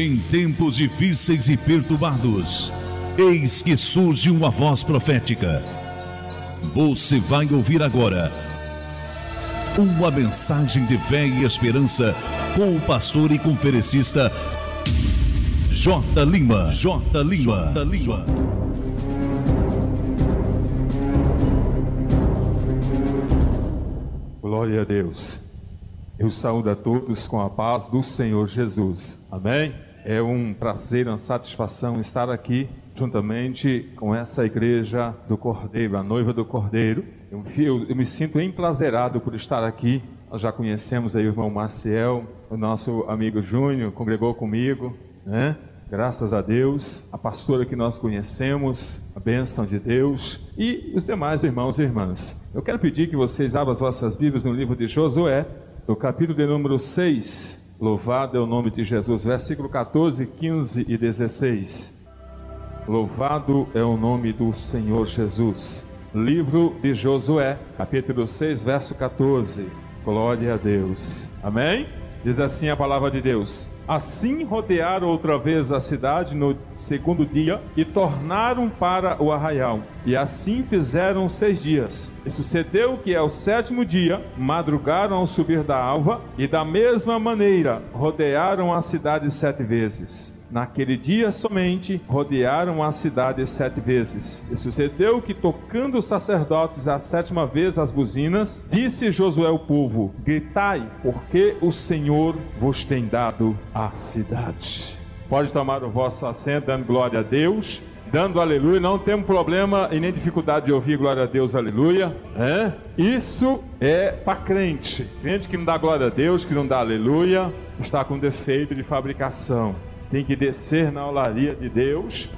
Em tempos difíceis e perturbados, eis que surge uma voz profética. Você vai ouvir agora uma mensagem de fé e esperança com o pastor e conferencista J. Lima. Glória a Deus. Eu saúdo a todos com a paz do Senhor Jesus. Amém? É um prazer, uma satisfação estar aqui juntamente com essa igreja do Cordeiro, a noiva do Cordeiro. Eu me sinto emprazerado por estar aqui. Nós já conhecemos aí o irmão Maciel, o nosso amigo Júnior, congregou comigo, né? Graças a Deus, a pastora que nós conhecemos, a bênção de Deus e os demais irmãos e irmãs. Eu quero pedir que vocês abram as vossas Bíblias no livro de Josué, no capítulo de número 6, louvado é o nome de Jesus, versículo 14, 15 e 16. Louvado é o nome do Senhor Jesus. Livro de Josué, capítulo 6, verso 14. Glória a Deus. Amém? Diz assim a palavra de Deus: assim rodearam outra vez a cidade no segundo dia e tornaram para o arraial. E assim fizeram 6 dias. E sucedeu que ao 7º dia madrugaram ao subir da alva e da mesma maneira rodearam a cidade 7 vezes. Naquele dia somente rodearam a cidade 7 vezes. E sucedeu que, tocando os sacerdotes a 7ª vez as buzinas, disse Josué ao povo: gritai, porque o Senhor vos tem dado a cidade. Pode tomar o vosso assento, dando glória a Deus, dando aleluia. Não temos problema e nem dificuldade de ouvir glória a Deus, aleluia. Isso é para crente. Crente que não dá glória a Deus, que não dá aleluia, está com defeito de fabricação. Tem que descer na olaria de Deus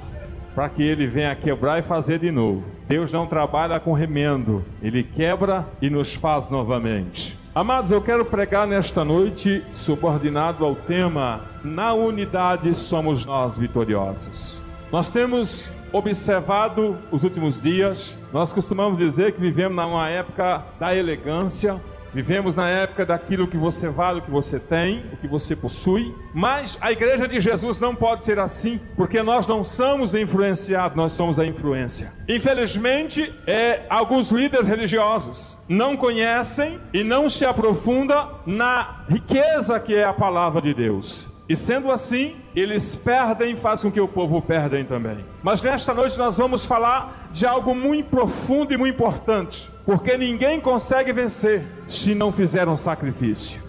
para que Ele venha quebrar e fazer de novo. Deus não trabalha com remendo, Ele quebra e nos faz novamente. Amados, eu quero pregar nesta noite subordinado ao tema: na unidade somos nós vitoriosos. Nós temos observado os últimos dias, nós costumamos dizer que vivemos numa época da elegância. Vivemos na época daquilo que você vale, o que você tem, o que você possui. Mas a igreja de Jesus não pode ser assim, porque nós não somos influenciados, nós somos a influência. Infelizmente, alguns líderes religiosos não conhecem e não se aprofundam na riqueza que é a palavra de Deus. E sendo assim, eles perdem, fazem com que o povo perdem também. Mas nesta noite nós vamos falar de algo muito profundo e muito importante, porque ninguém consegue vencer se não fizer um sacrifício.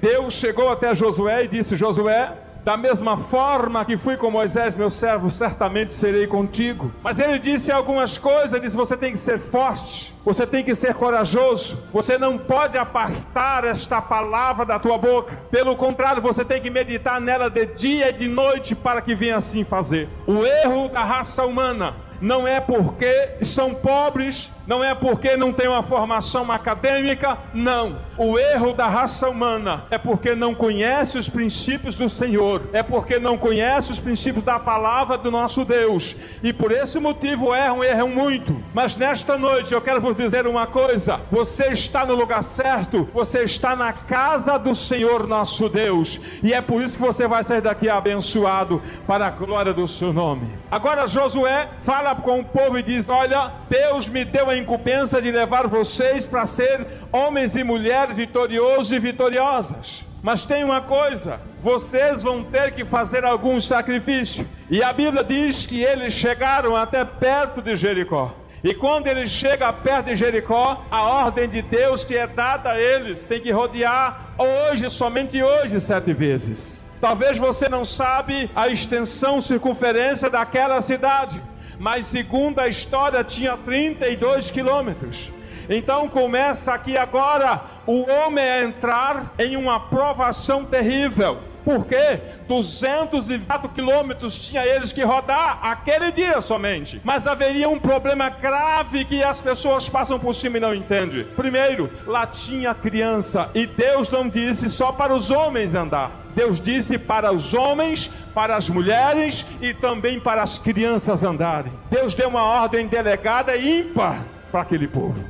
Deus chegou até Josué e disse: Josué, da mesma forma que fui com Moisés, meu servo, certamente serei contigo. Mas ele disse algumas coisas, ele disse: você tem que ser forte, você tem que ser corajoso, você não pode apartar esta palavra da tua boca. Pelo contrário, você tem que meditar nela de dia e de noite para que venha assim fazer. O erro da raça humana não é porque são pobres, não é porque não têm uma formação acadêmica, não. O erro da raça humana é porque não conhece os princípios do Senhor, é porque não conhece os princípios da palavra do nosso Deus, e por esse motivo erram muito. Mas nesta noite eu quero vos dizer uma coisa: você está no lugar certo, você está na casa do Senhor nosso Deus, e é por isso que você vai sair daqui abençoado para a glória do seu nome. Agora Josué fala com o povo e diz: olha, Deus me deu a incumbência de levar vocês para ser homens e mulheres vitoriosos e vitoriosas. Mas tem uma coisa: vocês vão ter que fazer algum sacrifício. E a Bíblia diz que eles chegaram até perto de Jericó. E quando eles chegam perto de Jericó, a ordem de Deus que é dada a eles, tem que rodear hoje, somente hoje, 7 vezes. Talvez você não sabe a extensão, circunferência daquela cidade, mas segundo a história tinha 32 quilômetros. Então começa aqui agora o homem a entrar em uma provação terrível. Por quê? 204 quilômetros tinha eles que rodar aquele dia somente. Mas haveria um problema grave que as pessoas passam por cima e não entendem. Primeiro, lá tinha criança, e Deus não disse só para os homens andar. Deus disse para os homens, para as mulheres e também para as crianças andarem. Deus deu uma ordem delegada e ímpar para aquele povo.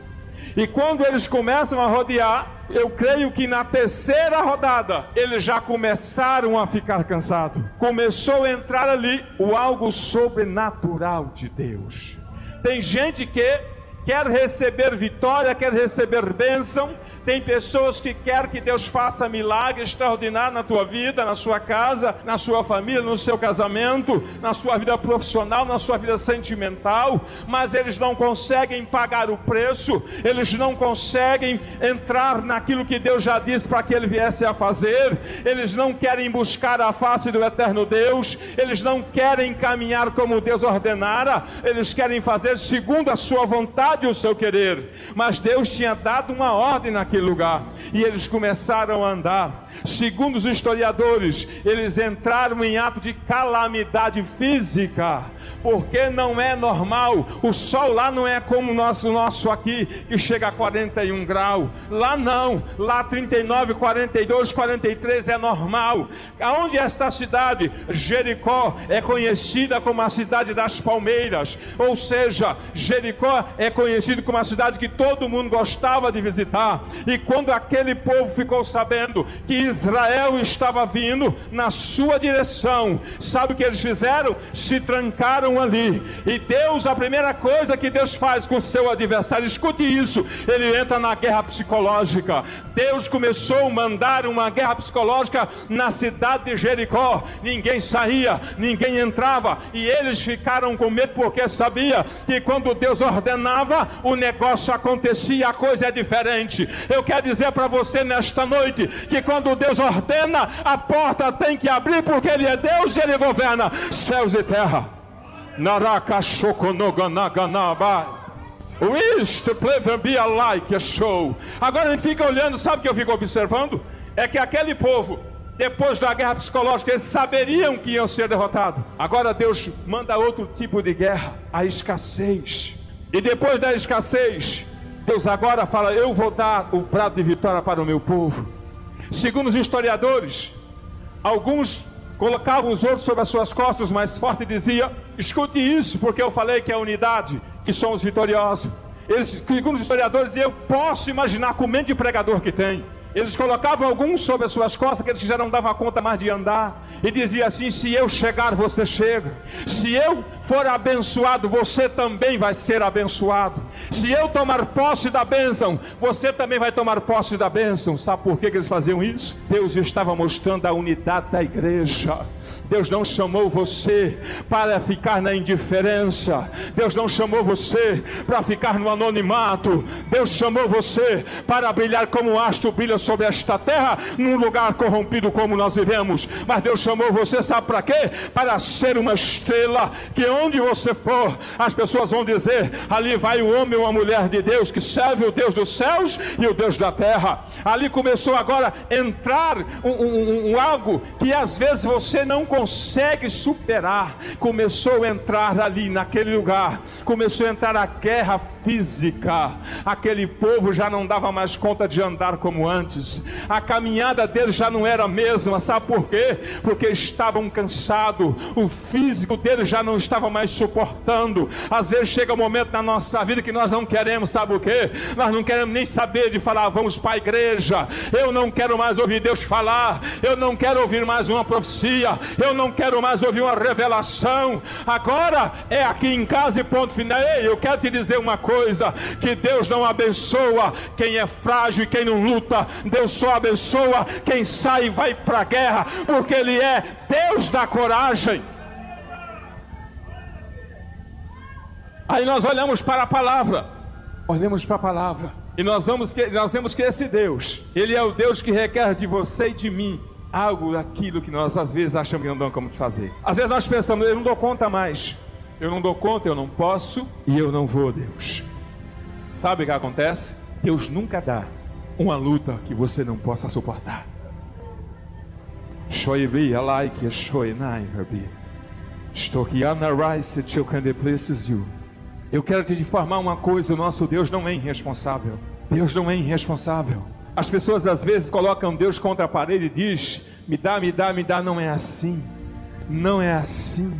E quando eles começam a rodear, eu creio que na terceira rodada, eles já começaram a ficar cansados. Começou a entrar ali o algo sobrenatural de Deus. Tem gente que quer receber vitória, quer receber bênção. Tem pessoas que querem que Deus faça milagre extraordinário na tua vida, na sua casa, na sua família, no seu casamento, na sua vida profissional, na sua vida sentimental, mas eles não conseguem pagar o preço, eles não conseguem entrar naquilo que Deus já disse para que ele viesse a fazer, eles não querem buscar a face do eterno Deus, eles não querem caminhar como Deus ordenara, eles querem fazer segundo a sua vontade e o seu querer, mas Deus tinha dado uma ordem naquele lugar, e eles começaram a andar. Segundo os historiadores, eles entraram em ato de calamidade física, porque não é normal, o sol lá não é como o nosso aqui, que chega a 41 graus, lá não, lá 39, 42, 43 é normal. Aonde é esta cidade? Jericó é conhecida como a cidade das palmeiras, ou seja, Jericó é conhecido como a cidade que todo mundo gostava de visitar, e quando aquele povo ficou sabendo que Israel estava vindo na sua direção, sabe o que eles fizeram? Se trancaram ali, e Deus, a primeira coisa que Deus faz com o seu adversário, escute isso, ele entra na guerra psicológica. Deus começou a mandar uma guerra psicológica na cidade de Jericó, ninguém saía, ninguém entrava, e eles ficaram com medo, porque sabia que quando Deus ordenava, o negócio acontecia, a coisa é diferente. Eu quero dizer para você nesta noite, que quando Deus ordena, a porta tem que abrir, porque Ele é Deus e Ele governa céus e terra. Agora ele fica olhando, sabe o que eu fico observando? É que aquele povo, depois da guerra psicológica, eles saberiam que iam ser derrotados. Agora Deus manda outro tipo de guerra, a escassez. E depois da escassez, Deus agora fala: eu vou dar o prato de vitória para o meu povo. Segundo os historiadores, alguns colocavam os outros sobre as suas costas, mais forte, e dizia: escute isso, porque eu falei que é a unidade, que somos vitoriosos. Eles, segundo os historiadores, eu posso imaginar com o mente de pregador que tem, eles colocavam alguns sobre as suas costas, que eles já não davam conta mais de andar, e dizia assim: se eu chegar, você chega. Se eu for abençoado, você também vai ser abençoado. Se eu tomar posse da bênção, você também vai tomar posse da bênção. Sabe por que eles faziam isso? Deus estava mostrando a unidade da igreja. Deus não chamou você para ficar na indiferença. Deus não chamou você para ficar no anonimato. Deus chamou você para brilhar como um astro brilha sobre esta terra, num lugar corrompido como nós vivemos. Mas Deus chamou você, sabe para quê? Para ser uma estrela, que onde você for, as pessoas vão dizer: ali vai o homem ou a mulher de Deus, que serve o Deus dos céus e o Deus da terra. Ali começou agora a entrar algo que às vezes você não consegue superar. Começou a entrar ali naquele lugar, começou a entrar a guerra física. Aquele povo já não dava mais conta de andar como antes, a caminhada deles já não era a mesma. Sabe por quê? Porque estavam cansados, o físico deles já não estava mais suportando. Às vezes chega um momento na nossa vida que nós não queremos, sabe o quê? Nós não queremos nem saber de falar: vamos para a igreja. Eu não quero mais ouvir Deus falar, eu não quero ouvir mais uma profecia, eu não quero mais ouvir uma revelação. Agora é aqui em casa e ponto final. Ei, eu quero te dizer uma coisa, que Deus não abençoa quem é frágil e quem não luta. Deus só abençoa quem sai e vai para a guerra, porque Ele é Deus da coragem. Aí nós olhamos para a palavra, e nós vemos que esse Deus, Ele é o Deus que requer de você e de mim algo daquilo que nós às vezes achamos que não damos como fazer. Às vezes nós pensamos: eu não dou conta mais, eu não dou conta, eu não posso e eu não vou, Deus. Sabe o que acontece? Deus nunca dá uma luta que você não possa suportar. Eu quero te informar uma coisa: o nosso Deus não é irresponsável. Deus não é irresponsável. As pessoas às vezes colocam Deus contra a parede e diz: me dá, me dá, me dá. Não é assim. Não é assim.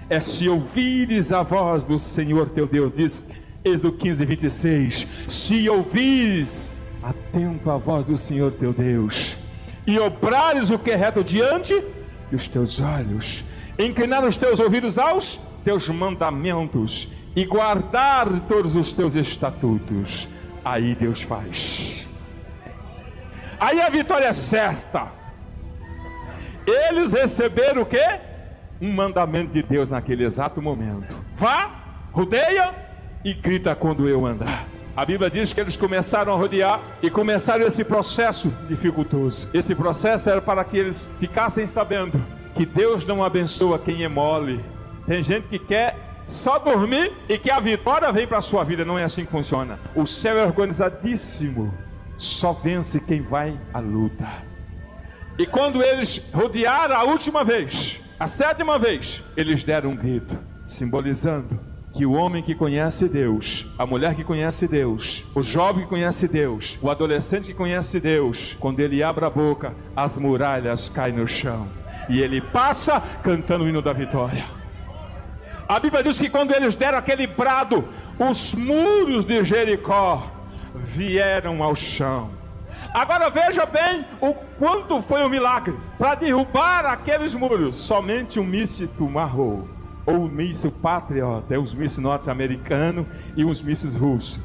É se ouvires a voz do Senhor teu Deus. Diz Êxodo 15, 26. Se ouvires atento à voz do Senhor teu Deus, e obrares o que é reto diante dos teus olhos, inclinar os teus ouvidos aos teus mandamentos, e guardar todos os teus estatutos, aí Deus faz. Aí a vitória é certa. Eles receberam o quê? Um mandamento de Deus naquele exato momento: vá, rodeia e grita quando eu andar. A Bíblia diz que eles começaram a rodear e começaram esse processo dificultoso. Esse processo era para que eles ficassem sabendo que Deus não abençoa quem é mole. Tem gente que quer só dormir e que a vitória vem para a sua vida. Não é assim que funciona. O céu é organizadíssimo. Só vence quem vai à luta. E quando eles rodearam a última vez, a sétima vez, eles deram um grito, simbolizando que o homem que conhece Deus, a mulher que conhece Deus, o jovem que conhece Deus, o adolescente que conhece Deus, quando ele abre a boca, as muralhas caem no chão e ele passa cantando o hino da vitória. A Bíblia diz que quando eles deram aquele brado, os muros de Jericó vieram ao chão. Agora veja bem o quanto foi o milagre. Para derrubar aqueles muros, somente um míssil Tomahawk, ou o míssil Patriot, os mísseis norte-americanos e os mísseis russos.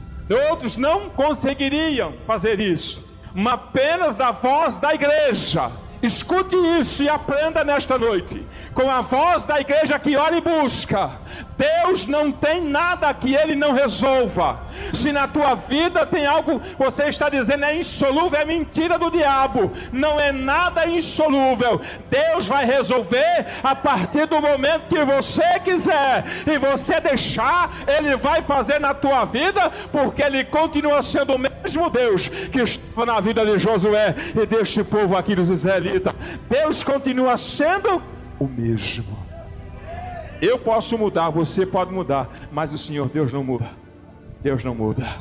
Outros não conseguiriam fazer isso, mas apenas da voz da igreja. Escute isso e aprenda nesta noite, com a voz da igreja que ora e busca. Deus não tem nada que Ele não resolva. Se na tua vida tem algo, você está dizendo é insolúvel, é mentira do diabo. Não é nada insolúvel. Deus vai resolver a partir do momento que você quiser e você deixar. Ele vai fazer na tua vida, porque Ele continua sendo o mesmo Deus que estava na vida de Josué e deste povo aqui dos israelitas. Deus continua sendo o mesmo. Eu posso mudar, você pode mudar, mas o Senhor Deus não muda. Deus não muda.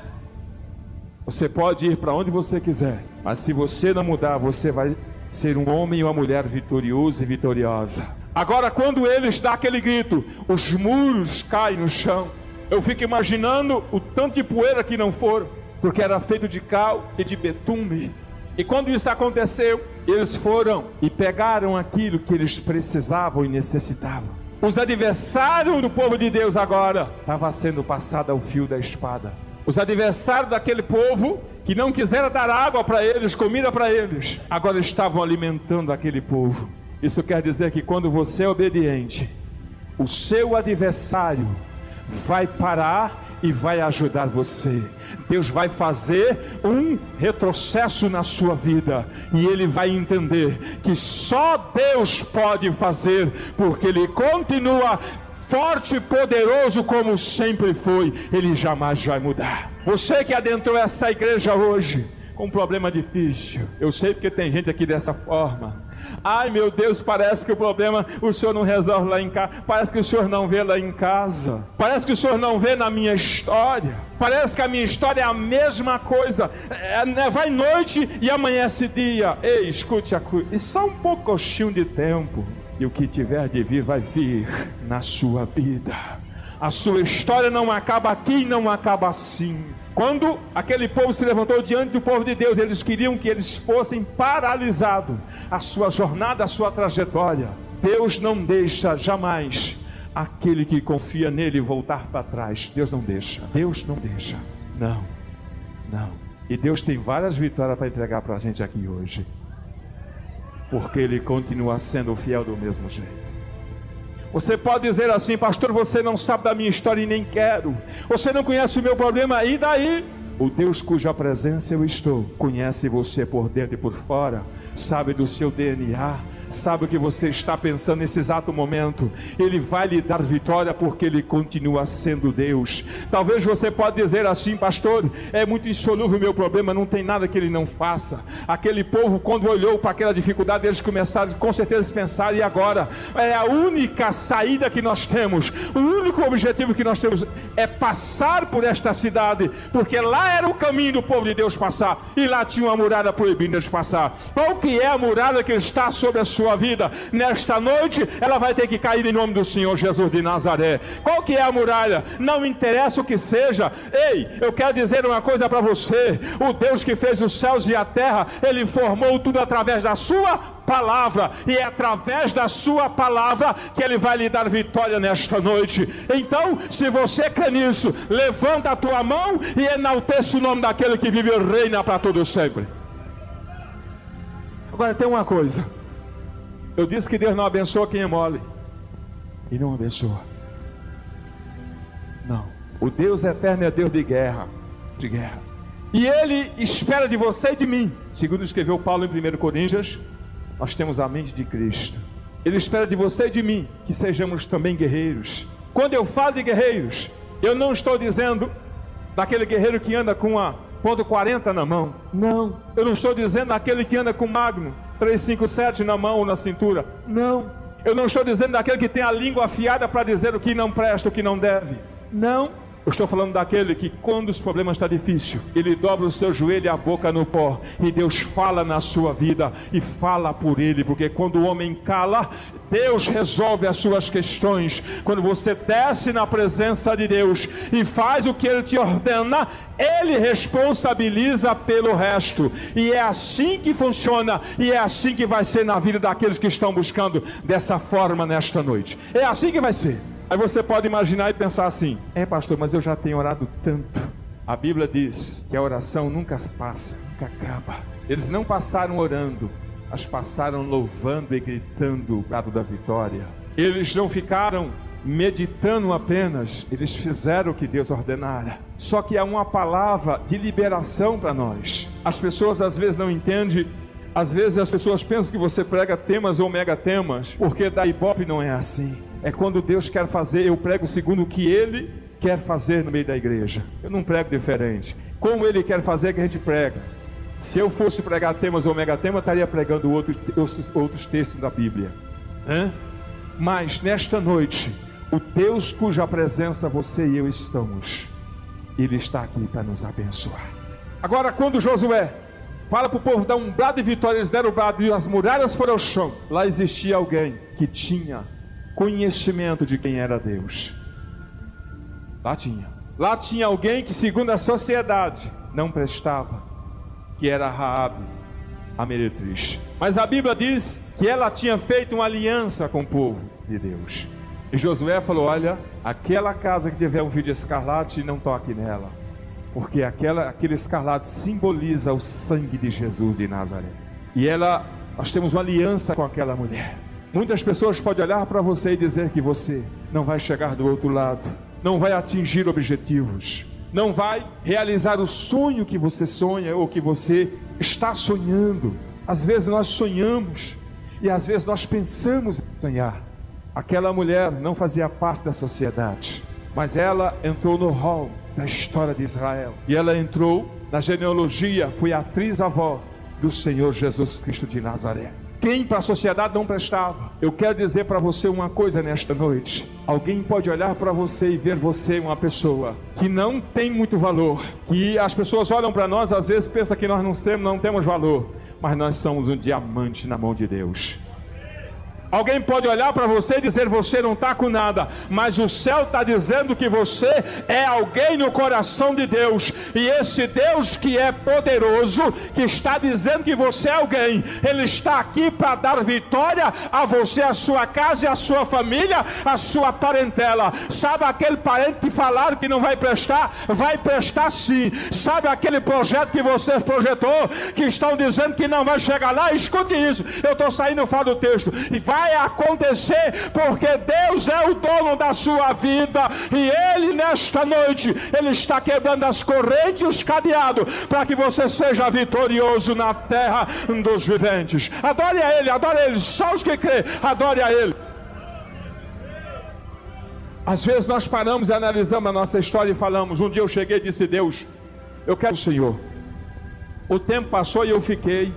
Você pode ir para onde você quiser, mas se você não mudar, você vai ser um homem e uma mulher vitorioso e vitoriosa. Agora, quando eles dão aquele grito, os muros caem no chão. Eu fico imaginando o tanto de poeira que não foram, porque era feito de cal e de betume. E quando isso aconteceu, eles foram e pegaram aquilo que eles precisavam e necessitavam. Os adversários do povo de Deus agora estavam sendo passados ao fio da espada. Os adversários daquele povo que não quiseram dar água para eles, comida para eles, agora estavam alimentando aquele povo. Isso quer dizer que quando você é obediente, o seu adversário vai parar e vai ajudar você. Deus vai fazer um retrocesso na sua vida e Ele vai entender que só Deus pode fazer, porque Ele continua forte e poderoso como sempre foi. Ele jamais vai mudar. Você que adentrou essa igreja hoje com um problema difícil, eu sei porque tem gente aqui dessa forma. Ai meu Deus, parece que o problema o Senhor não resolve lá em casa. Parece que o Senhor não vê lá em casa. Parece que o Senhor não vê na minha história. Parece que a minha história é a mesma coisa. Vai noite e amanhece dia. Ei, escute a coisa. E só um pouquinho de tempo, e o que tiver de vir vai vir na sua vida. A sua história não acaba aqui e não acaba assim. Quando aquele povo se levantou diante do povo de Deus, eles queriam que eles fossem paralisados, a sua jornada, a sua trajetória. Deus não deixa jamais aquele que confia nele voltar para trás. Deus não deixa. Deus não deixa. Não, não. E Deus tem várias vitórias para entregar para a gente aqui hoje, porque Ele continua sendo fiel do mesmo jeito. Você pode dizer assim: pastor, você não sabe da minha história e nem quero. Você não conhece o meu problema, e daí? O Deus cuja presença eu estou conhece você por dentro e por fora, sabe do seu DNA, sabe o que você está pensando nesse exato momento. Ele vai lhe dar vitória, porque Ele continua sendo Deus. Talvez você pode dizer assim: pastor, é muito insolúvel o meu problema, não tem nada que Ele não faça. Aquele povo, quando olhou para aquela dificuldade, eles começaram com certeza a pensar: e agora? É a única saída que nós temos, o único objetivo que nós temos é passar por esta cidade, porque lá era o caminho do povo de Deus passar, e lá tinha uma muralha proibindo eles passar. Qual que é a muralha que está sobre a sua sua vida. Nesta noite, ela vai ter que cair em nome do Senhor Jesus de Nazaré. Qual que é a muralha? Não interessa o que seja. Ei, eu quero dizer uma coisa para você. O Deus que fez os céus e a terra, Ele formou tudo através da sua palavra, e é através da sua palavra que Ele vai lhe dar vitória nesta noite. Então, se você crê nisso, levanta a tua mão e enalteça o nome daquele que vive e reina para todo sempre. Agora tem uma coisa, eu disse que Deus não abençoa quem é mole, e não abençoa. Não, o Deus eterno é Deus de guerra, e Ele espera de você e de mim. Segundo escreveu Paulo em 1 Coríntios, nós temos a mente de Cristo. Ele espera de você e de mim que sejamos também guerreiros. Quando eu falo de guerreiros, eu não estou dizendo daquele guerreiro que anda com a .40 na mão. Não, eu não estou dizendo daquele que anda com Magno 357 na mão ou na cintura. Não, eu não estou dizendo daquele que tem a língua afiada para dizer o que não presta, o que não deve. Não, eu estou falando daquele que, quando os problemas estão difíceis, ele dobra o seu joelho e a boca no pó, e Deus fala na sua vida, e fala por ele, porque quando o homem cala, Deus resolve as suas questões. Quando você desce na presença de Deus e faz o que Ele te ordena, Ele responsabiliza pelo resto. E é assim que funciona, e é assim que vai ser na vida daqueles que estão buscando dessa forma nesta noite. É assim que vai ser. Aí você pode imaginar e pensar assim: pastor, mas eu já tenho orado tanto. A Bíblia diz que a oração nunca passa, nunca acaba. Eles não passaram orando, mas passaram louvando e gritando o brado da vitória. Eles não ficaram meditando apenas, eles fizeram o que Deus ordenara. Só que há uma palavra de liberação para nós. As pessoas às vezes não entendem. Às vezes as pessoas pensam que você prega temas ou megatemas, porque da Ibope não é assim. É quando Deus quer fazer, eu prego segundo o que Ele quer fazer no meio da igreja. Eu não prego diferente. Como Ele quer fazer que a gente prega. Se eu fosse pregar temas ou megatemas, eu estaria pregando outros textos da Bíblia. Mas nesta noite, o Deus cuja presença você e eu estamos, Ele está aqui para nos abençoar. Agora, quando Josué fala para o povo dar um brado de vitória, eles deram o brado e as muralhas foram ao chão. Lá existia alguém que tinha conhecimento de quem era Deus. Lá tinha alguém que, segundo a sociedade, não prestava, que era Raabe, a meretriz. Mas a Bíblia diz que ela tinha feito uma aliança com o povo de Deus. E Josué falou: olha, aquela casa que tiver um fio de escarlate, não toque nela, porque aquele escarlate simboliza o sangue de Jesus de Nazaré. E nós temos uma aliança com aquela mulher. Muitas pessoas podem olhar para você e dizer que você não vai chegar do outro lado, não vai atingir objetivos, não vai realizar o sonho que você sonha ou que você está sonhando. Às vezes nós sonhamos e às vezes nós pensamos em sonhar. Aquela mulher não fazia parte da sociedade, mas ela entrou no hall da história de Israel, e ela entrou na genealogia, foi a atriz-avó do Senhor Jesus Cristo de Nazaré. Quem para a sociedade não prestava. Eu quero dizer para você uma coisa nesta noite: alguém pode olhar para você e ver você uma pessoa que não tem muito valor, que as pessoas olham para nós, às vezes pensam que nós não temos valor, mas nós somos um diamante na mão de Deus. Alguém pode olhar para você e dizer: você não está com nada, mas o céu está dizendo que você é alguém no coração de Deus. E esse Deus que é poderoso, que está dizendo que você é alguém, Ele está aqui para dar vitória a você, a sua casa e a sua família, a sua parentela. Sabe aquele parente que falaram que não vai prestar? Vai prestar sim. Sabe aquele projeto que você projetou, que estão dizendo que não vai chegar lá? Escute isso, eu estou saindo fora do texto. E vai acontecer, porque Deus é o dono da sua vida, e Ele nesta noite, Ele está quebrando as correntes e os cadeados, para que você seja vitorioso na terra dos viventes. Adore a Ele, só os que crê, adore a Ele. Às vezes nós paramos e analisamos a nossa história e falamos: um dia eu cheguei e disse: Deus, eu quero o Senhor. O tempo passou e eu fiquei.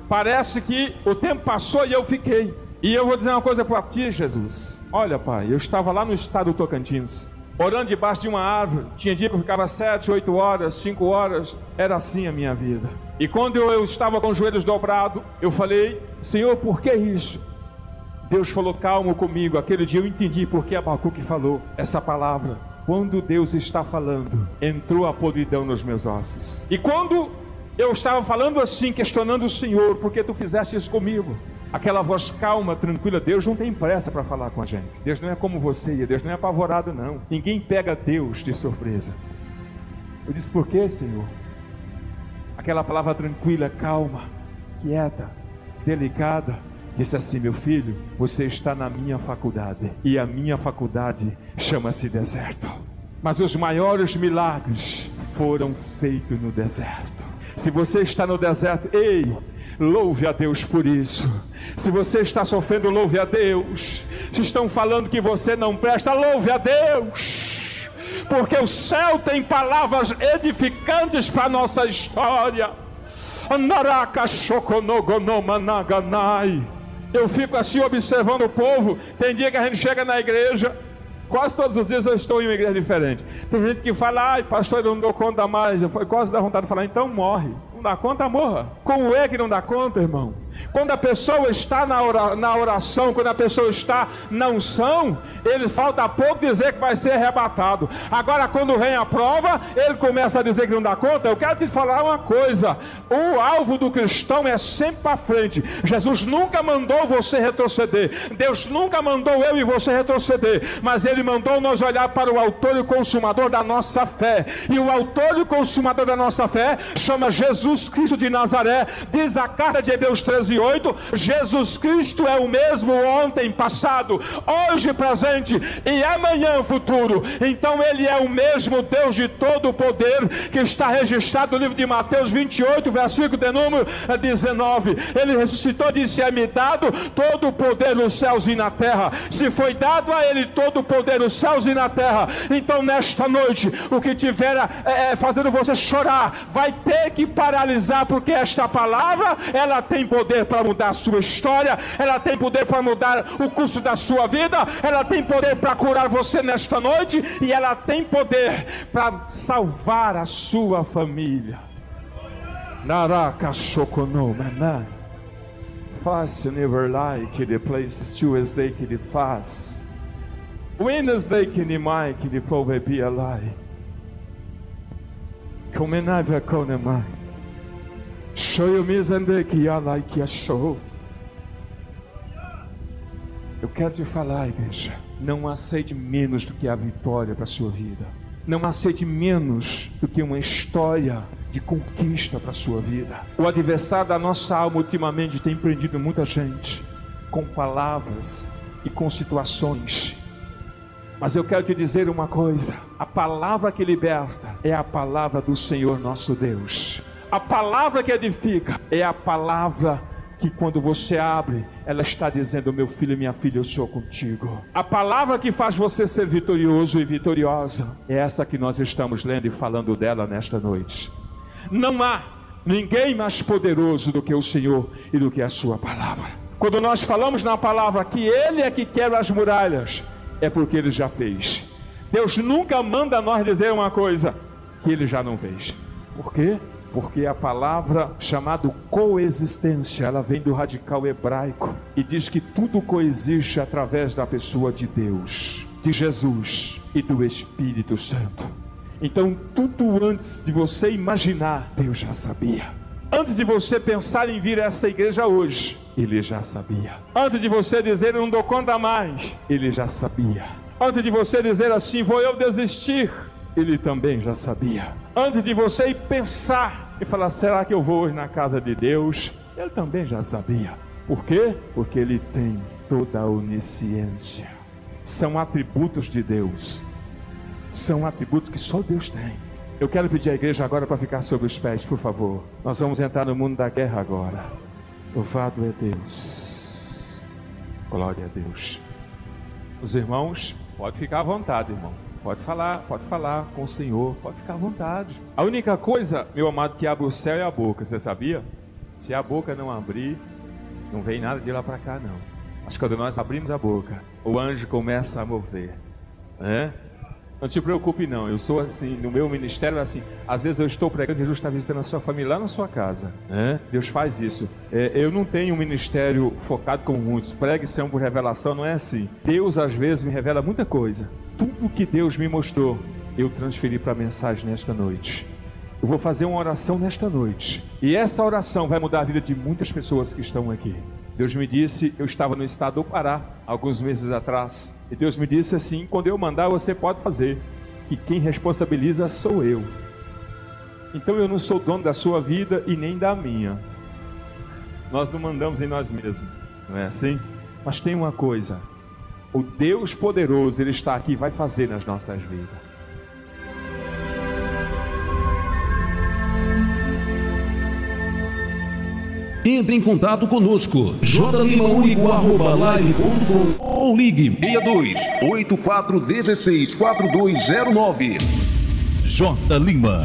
Parece que o tempo passou e eu fiquei. E eu vou dizer uma coisa para ti, Jesus. Olha, Pai, eu estava lá no estado do Tocantins, orando debaixo de uma árvore. Tinha dia que eu ficava 7, 8 horas, 5 horas. Era assim a minha vida. E quando eu estava com os joelhos dobrados, eu falei: Senhor, por que isso? Deus falou calmo comigo. Aquele dia eu entendi porque Abacuque falou essa palavra. Quando Deus está falando, entrou a podridão nos meus ossos. E quando eu estava falando assim, questionando o Senhor: por que tu fizeste isso comigo? Aquela voz calma, tranquila. Deus não tem pressa para falar com a gente. Deus não é como você, Deus não é apavorado não. Ninguém pega Deus de surpresa. Eu disse: por que, Senhor? Aquela palavra tranquila, calma, quieta, delicada, disse assim: meu filho, você está na minha faculdade, e a minha faculdade chama-se deserto. Mas os maiores milagres foram feitos no deserto. Se você está no deserto, ei, louve a Deus por isso. Se você está sofrendo, louve a Deus. Se estão falando que você não presta, louve a Deus, porque o céu tem palavras edificantes para a nossa história. Eu fico assim observando o povo. Tem dia que a gente chega na igreja, quase todos os dias eu estou em uma igreja diferente. Tem gente que fala: ai pastor, eu não dou conta mais. Eu quase dá vontade de falar: então morre. Não dá conta, morra. Como é que não dá conta, irmão? Quando a pessoa está na oração, quando a pessoa está na unção, ele falta pouco dizer que vai ser arrebatado. Agora quando vem a prova, ele começa a dizer que não dá conta. Eu quero te falar uma coisa: o alvo do cristão é sempre para frente. Jesus nunca mandou você retroceder. Deus nunca mandou eu e você retroceder. Mas Ele mandou nós olhar para o autor e o consumador da nossa fé. E o autor e o consumador da nossa fé chama Jesus Cristo de Nazaré. Diz a carta de Hebreus 13:8, Jesus Cristo é o mesmo ontem, passado, hoje, presente e amanhã futuro. Então Ele é o mesmo Deus de todo o poder, que está registrado no livro de Mateus 28, versículo de número 19. Ele ressuscitou e disse: é-me dado todo o poder nos céus e na terra. Se foi dado a Ele todo o poder nos céus e na terra, então nesta noite, o que tiver fazendo você chorar, vai ter que paralisar, porque esta palavra, ela tem poder para mudar a sua história, ela tem poder para mudar o curso da sua vida, ela tem poder para curar você nesta noite, e ela tem poder para salvar a sua família. Naraka Shokonomana. Fast never like the places to as they can fast. When as they can make the prove be alive. Come never come my. Show you me and que I like a show. Eu quero te falar, igreja, não aceite menos do que a vitória para a sua vida. Não aceite menos do que uma história de conquista para a sua vida. O adversário da nossa alma ultimamente tem prendido muita gente com palavras e com situações. Mas eu quero te dizer uma coisa: a palavra que liberta é a palavra do Senhor nosso Deus. A palavra que edifica é a palavra que, quando você abre, ela está dizendo: meu filho e minha filha, eu sou contigo. A palavra que faz você ser vitorioso e vitoriosa é essa que nós estamos lendo e falando dela nesta noite. Não há ninguém mais poderoso do que o Senhor e do que a sua palavra. Quando nós falamos na palavra que Ele é que quebra as muralhas, é porque Ele já fez. Deus nunca manda nós dizer uma coisa que Ele já não fez. Por quê? Porque a palavra chamada coexistência, ela vem do radical hebraico e diz que tudo coexiste através da pessoa de Deus, de Jesus e do Espírito Santo. Então tudo antes de você imaginar, Deus já sabia. Antes de você pensar em vir a essa igreja hoje, Ele já sabia. Antes de você dizer: eu não dou conta mais, Ele já sabia. Antes de você dizer assim: vou eu desistir, Ele também já sabia. Antes de você pensar e falar: será que eu vou hoje na casa de Deus? Ele também já sabia. Por quê? Porque Ele tem toda a onisciência. São atributos de Deus. São atributos que só Deus tem. Eu quero pedir à igreja agora para ficar sobre os pés, por favor. Nós vamos entrar no mundo da guerra agora. Louvado é Deus. Glória a Deus. Os irmãos, pode ficar à vontade, irmão. Pode falar com o Senhor, pode ficar à vontade. A única coisa, meu amado, que abre o céu é a boca, você sabia? Se a boca não abrir, não vem nada de lá para cá, não. Mas quando nós abrimos a boca, o anjo começa a mover, né? Não te preocupe não, eu sou assim, no meu ministério é assim, às vezes eu estou pregando, Jesus está visitando a sua família lá na sua casa, né? Deus faz isso. Eu não tenho um ministério focado como muitos, pregue sempre por revelação, não é assim. Deus às vezes me revela muita coisa. Tudo que Deus me mostrou, eu transferi para a mensagem nesta noite. Eu vou fazer uma oração nesta noite, e essa oração vai mudar a vida de muitas pessoas que estão aqui. Deus me disse, eu estava no estado do Pará, alguns meses atrás, e Deus me disse assim, quando eu mandar você pode fazer, e quem responsabiliza sou eu. Então eu não sou dono da sua vida e nem da minha. Nós não mandamos em nós mesmos, não é assim? Mas tem uma coisa, o Deus poderoso, Ele está aqui e vai fazer nas nossas vidas. Entre em contato conosco, jlimaunico@live.com ou ligue 62 8416 4209. J. Lima.